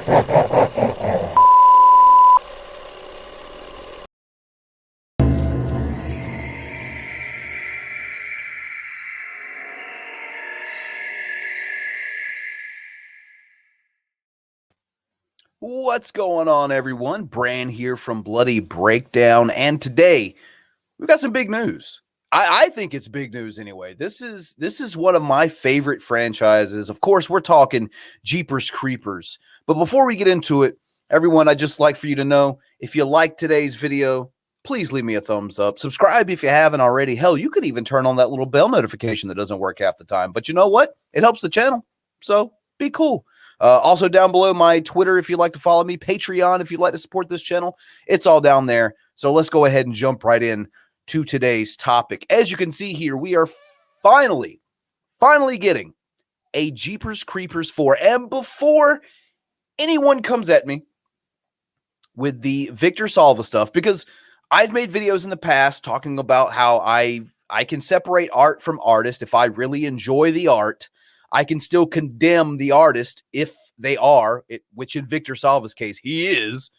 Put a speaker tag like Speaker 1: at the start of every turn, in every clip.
Speaker 1: What's going on, everyone? Bran here from Bloody Breakdown, and today we've got some big news. I think it's big news anyway. This is one of my favorite franchises. Of course, we're talking Jeepers Creepers. But before we get into it, everyone, I'd just like for you to know, if you like today's video, please leave me a thumbs up. Subscribe if you haven't already. Hell, you could even turn on that little bell notification that doesn't work half the time. But you know what? It helps the channel. So be cool. Also down below, my Twitter if you'd like to follow me, Patreon if you'd like to support this channel. It's all down there. So let's go ahead and jump right in to today's topic. As you can see here, we are finally getting a Jeepers Creepers 4. And before anyone comes at me with the Victor Salva stuff, because I've made videos in the past talking about how I can separate art from artist. If I really enjoy the art, I can still condemn the artist if they are, which in Victor Salva's case, he is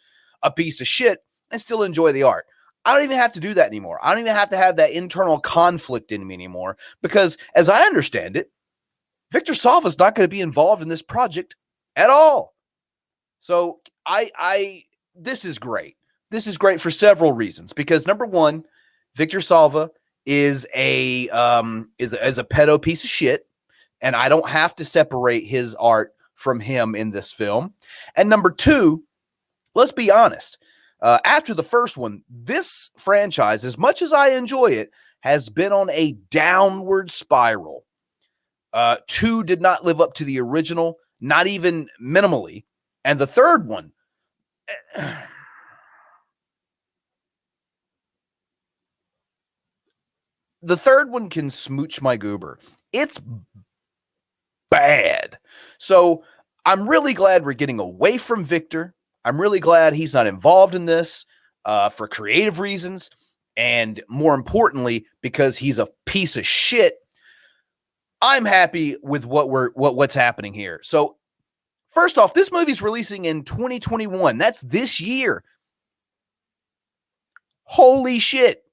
Speaker 1: a piece of shit, and still enjoy the art. I don't even have to do that anymore. I don't even have to have that internal conflict in me anymore, because as I understand it, Victor Salva's not going to be involved in this project at all. So this is great. This is great for several reasons, because number one, Victor Salva is a pedo piece of shit, and I don't have to separate his art from him in this film. And number two, let's be honest. After the first one, this franchise, as much as I enjoy it, has been on a downward spiral. 2 did not live up to the original, not even minimally. And the third one, can smooch my goober. It's bad. So I'm really glad we're getting away from Victor. I'm really glad he's not involved in this for creative reasons, and more importantly, because he's a piece of shit. I'm happy with what's happening here. So first off, this movie's releasing in 2021. That's this year. Holy shit.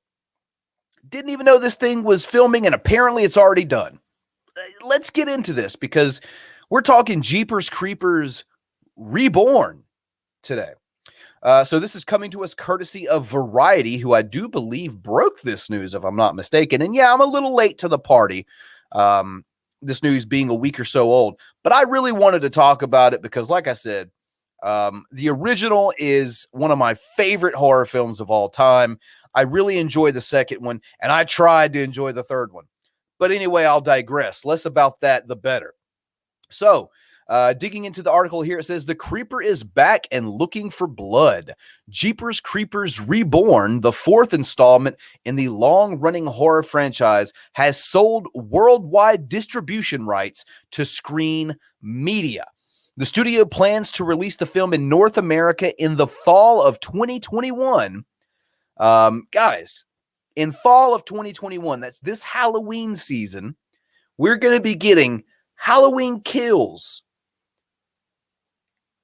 Speaker 1: Didn't even know this thing was filming, and apparently it's already done. Let's get into this, because we're talking Jeepers Creepers Reborn today. So this is coming to us courtesy of Variety, who I do believe broke this news, if I'm not mistaken. And yeah, I'm a little late to the party, this news being a week or so old. But I really wanted to talk about it because, like I said, the original is one of my favorite horror films of all time. I really enjoy the second one, and I tried to enjoy the third one. But anyway, I'll digress. Less about that, the better. So, digging into the article here, it says, the Creeper is back and looking for blood. Jeepers Creepers Reborn, the fourth installment in the long-running horror franchise, has sold worldwide distribution rights to Screen Media. The studio plans to release the film in North America in the fall of 2021. Guys, in fall of 2021, that's this Halloween season, we're going to be getting Halloween Kills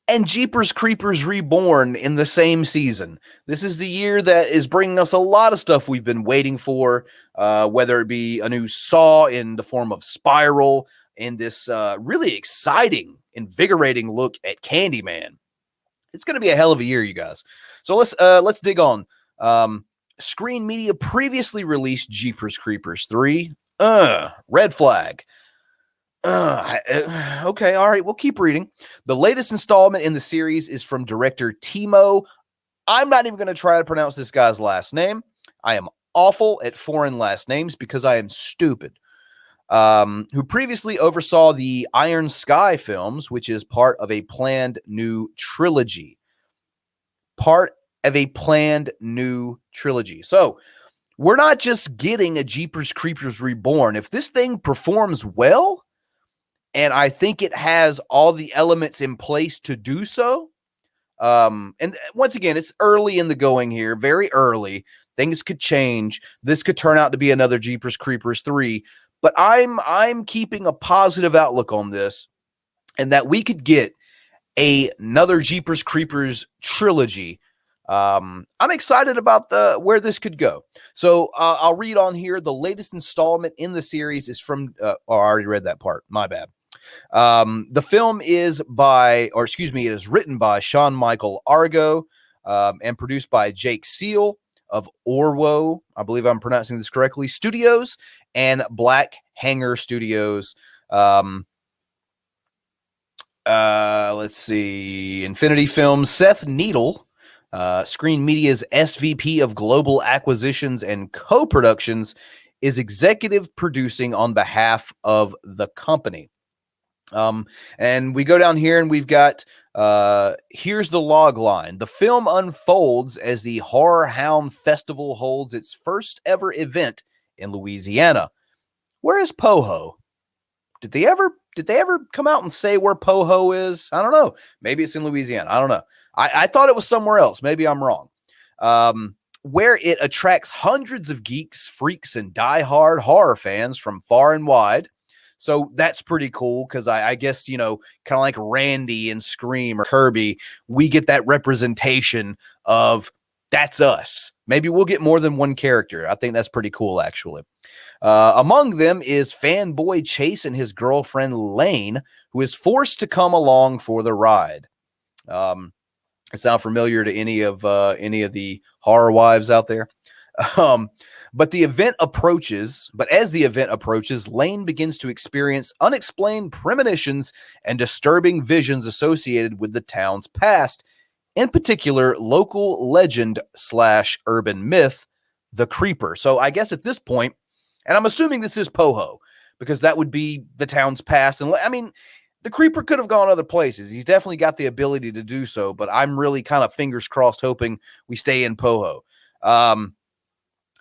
Speaker 1: and Jeepers Creepers Reborn in the same season. This is the year that is bringing us a lot of stuff we've been waiting for, whether it be a new Saw in the form of Spiral, and this really exciting, invigorating look at Candyman. It's going to be a hell of a year, you guys. So let's dig on. Screen Media previously released Jeepers Creepers 3. Red flag. Okay, all right, we'll keep reading. The latest installment in the series is from director Timo. I'm not even going to try to pronounce this guy's last name. I am awful at foreign last names because I am stupid. Who previously oversaw the Iron Sky films, which is part of a planned new trilogy. So we're not just getting a Jeepers Creepers Reborn. If this thing performs well, and I think it has all the elements in place to do so, and once again, it's early in the going here, very early. Things could change. This could turn out to be another Jeepers Creepers 3, but I'm keeping a positive outlook on this, and that we could get another Jeepers Creepers trilogy. I'm excited about where this could go. So I'll read on here. The latest installment in the series is from. I already read that part. My bad. The film is it is written by Sean Michael Argo and produced by Jake Seal of Orwo, I believe I'm pronouncing this correctly, Studios, and Black Hanger Studios. Let's see, Infinity Films. Seth Needle, Screen Media's SVP of Global Acquisitions and Co-Productions, is executive producing on behalf of the company. And we go down here and we've got, here's the log line. The film unfolds as the Horror Hound Festival holds its first ever event in Louisiana. Where is Poho? Did they ever come out and say where Poho is? I don't know. Maybe it's in Louisiana. I don't know. I thought it was somewhere else. Maybe I'm wrong. Where it attracts hundreds of geeks, freaks, and diehard horror fans from far and wide. So that's pretty cool because I guess, kind of like Randy and Scream or Kirby, we get that representation of that's us. Maybe we'll get more than one character. I think that's pretty cool, actually. Among them is fanboy Chase and his girlfriend Lane, who is forced to come along for the ride. Sound familiar to any of the horror wives out there? But as the event approaches, Lane begins to experience unexplained premonitions and disturbing visions associated with the town's past, in particular, local legend / urban myth, the Creeper. So I guess at this point, and I'm assuming this is Poho, because that would be the town's past. And I mean, the Creeper could have gone other places. He's definitely got the ability to do so, but I'm really kind of fingers crossed hoping we stay in Poho.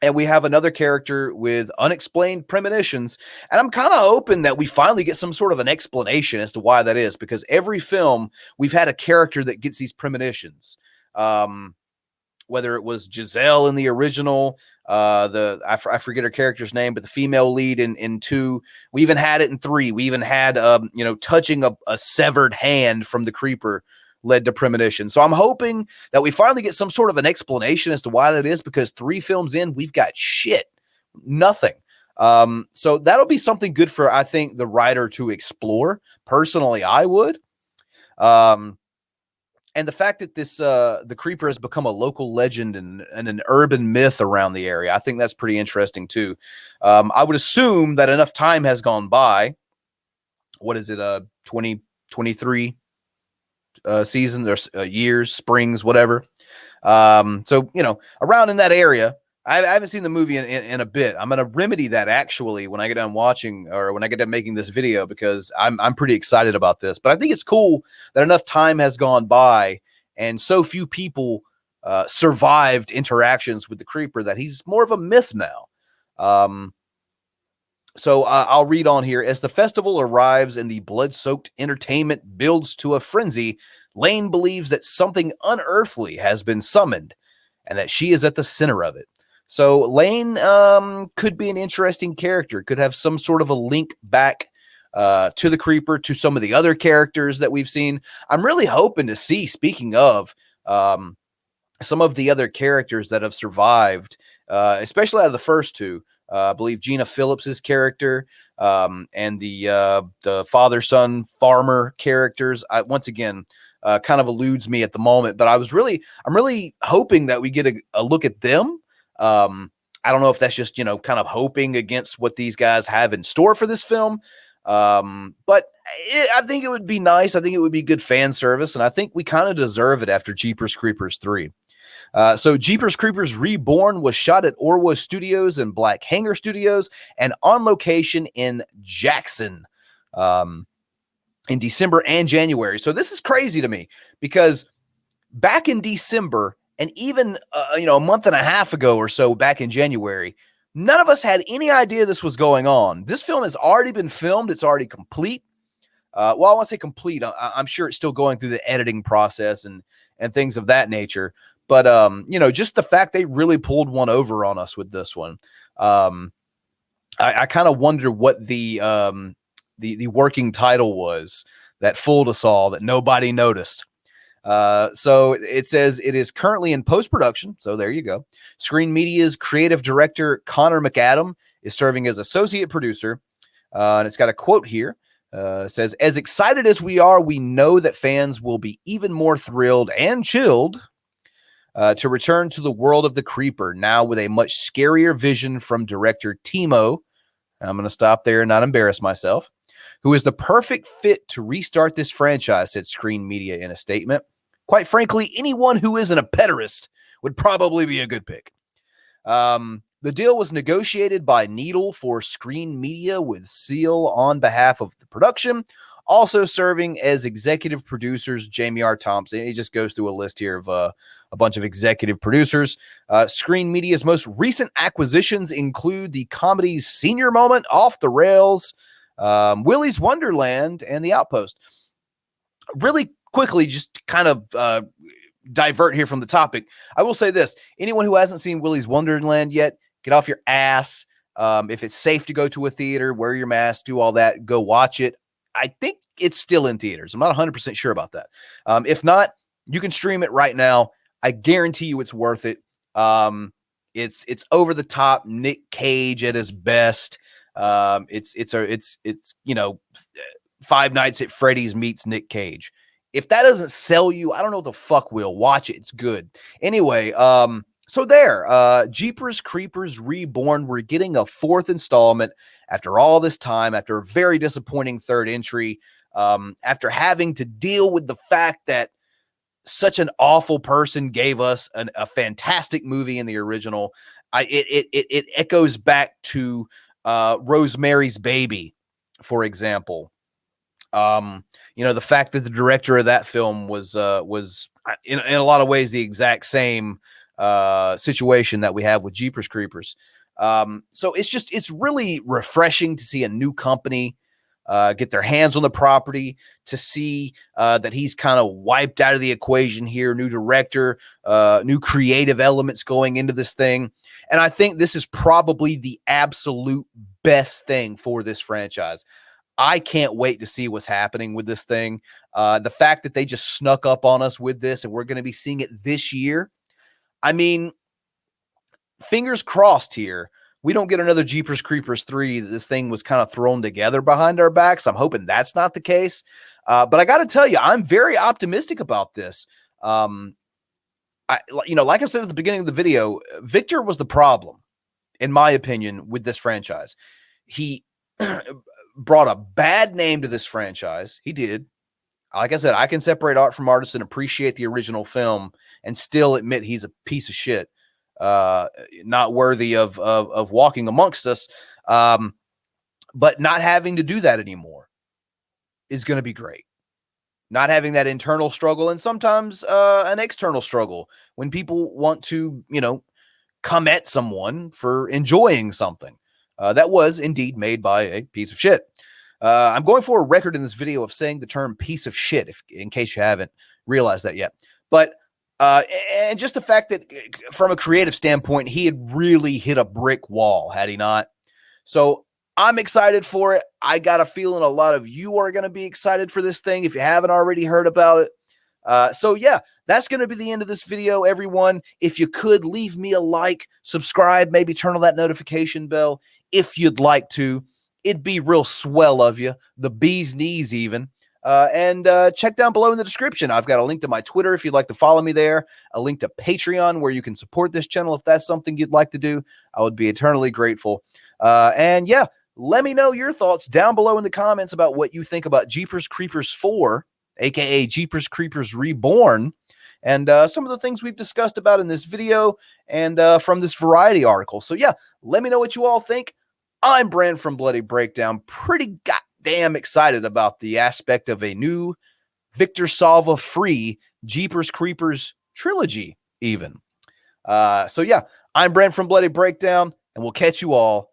Speaker 1: And we have another character with unexplained premonitions. And I'm kind of hoping that we finally get some sort of an explanation as to why that is, because every film we've had a character that gets these premonitions. Whether it was Giselle in the original, I forget her character's name, but the female lead in 2, we even had it in 3. We even had, touching a severed hand from the Creeper led to premonition. So I'm hoping that we finally get some sort of an explanation as to why that is, because 3 films in, we've got nothing. So that'll be something good for, I think, the writer to explore. Personally, I would. And the fact that the Creeper has become a local legend and an urban myth around the area, I think that's pretty interesting too. I would assume that enough time has gone by. What is it? 2023 seasons or years, springs, whatever. So, around in that area. I haven't seen the movie in a bit. I'm going to remedy that actually when I get done watching or when I get done making this video, because I'm pretty excited about this. But I think it's cool that enough time has gone by and so few people survived interactions with the Creeper that he's more of a myth now. So I'll read on here. As the festival arrives and the blood-soaked entertainment builds to a frenzy, Lane believes that something unearthly has been summoned and that she is at the center of it. So Lane could be an interesting character, could have some sort of a link back to the Creeper, to some of the other characters that we've seen. I'm really hoping to see, speaking of, some of the other characters that have survived, especially out of the first 2. I believe Gina Phillips's character and the father-son farmer characters. Once again, kind of eludes me at the moment, but I'm really hoping that we get a look at them. I don't know if that's just, kind of hoping against what these guys have in store for this film. But I think it would be nice. I think it would be good fan service. And I think we kind of deserve it after Jeepers Creepers 3. So Jeepers Creepers Reborn was shot at Orwo Studios and Black Hanger Studios and on location in Jackson, in December and January. So this is crazy to me because back in December and even, a month and a half ago or so back in January, none of us had any idea this was going on. This film has already been filmed. It's already complete. Well, I want to say complete. I'm sure it's still going through the editing process and things of that nature. But, just the fact they really pulled one over on us with this one. I kind of wonder what the the working title was that fooled us all, that nobody noticed. So it says it is currently in post-production. So there you go. Screen Media's creative director, Connor McAdam, is serving as associate producer. And it's got a quote here. It says, as excited as we are, we know that fans will be even more thrilled and chilled to return to the world of the Creeper, now with a much scarier vision from director Timo. I'm going to stop there and not embarrass myself. Who is the perfect fit to restart this franchise, said Screen Media in a statement. Quite frankly, anyone who isn't a pederast would probably be a good pick. The deal was negotiated by Needle for Screen Media with Seal on behalf of the production. Also serving as executive producers, Jamie R. Thompson. He just goes through a list here of a bunch of executive producers. Screen Media's most recent acquisitions include the comedies Senior Moment, Off the Rails, Willy's Wonderland, and The Outpost. Really quickly, just kind of divert here from the topic. I will say this. Anyone who hasn't seen Willy's Wonderland yet, get off your ass. If it's safe to go to a theater, wear your mask, do all that, go watch it. I think it's still in theaters. I'm not 100% sure about that. If not, you can stream it right now. I guarantee you it's worth it. It's over the top Nick Cage at his best. It's you know, Five Nights at Freddy's meets Nick Cage. If that doesn't sell you, I don't know what the fuck will. Watch it. It's good. Anyway, so there, Jeepers Creepers Reborn. We're getting a fourth installment after all this time, after a very disappointing third entry, after having to deal with the fact that such an awful person gave us a fantastic movie in the original. It echoes back to Rosemary's Baby, for example. You know, the fact that the director of that film was in a lot of ways the exact same situation that we have with Jeepers Creepers. So it's really refreshing to see a new company get their hands on the property, to see that he's kind of wiped out of the equation here, new director, new creative elements going into this thing. And I think this is probably the absolute best thing for this franchise. I can't wait to see what's happening with this thing. The fact that they just snuck up on us with this and we're going to be seeing it this year. I mean, fingers crossed here. We don't get another Jeepers Creepers 3. This thing was kind of thrown together behind our backs. I'm hoping that's not the case. But I got to tell you, I'm very optimistic about this. Like I said at the beginning of the video, Victor was the problem, in my opinion, with this franchise. He brought a bad name to this franchise. He did. Like I said, I can separate art from artists and appreciate the original film and still admit he's a piece of shit. Not worthy of walking amongst us. But not having to do that anymore is going to be great. Not having that internal struggle and sometimes an external struggle when people want to, come at someone for enjoying something that was indeed made by a piece of shit. I'm going for a record in this video of saying the term piece of shit, in case you haven't realized that yet. But and just the fact that from a creative standpoint, he had really hit a brick wall, had he not? So I'm excited for it. I got a feeling a lot of you are going to be excited for this thing if you haven't already heard about it. So yeah, that's going to be the end of this video, everyone. If you could leave me a like, subscribe, maybe turn on that notification bell if you'd like to. It'd be real swell of you, the bee's knees even. And check down below in the description. I've got a link to my Twitter if you'd like to follow me there, a link to Patreon where you can support this channel if that's something you'd like to do. I would be eternally grateful. And yeah, let me know your thoughts down below in the comments about what you think about Jeepers Creepers 4, aka Jeepers Creepers Reborn, and some of the things we've discussed about in this video and from this Variety article. So yeah, let me know what you all think. I'm Brand from Bloody Breakdown. Pretty goddamn excited about the aspect of a new Victor Salva free Jeepers Creepers trilogy even. So yeah, I'm Brand from Bloody Breakdown, and we'll catch you all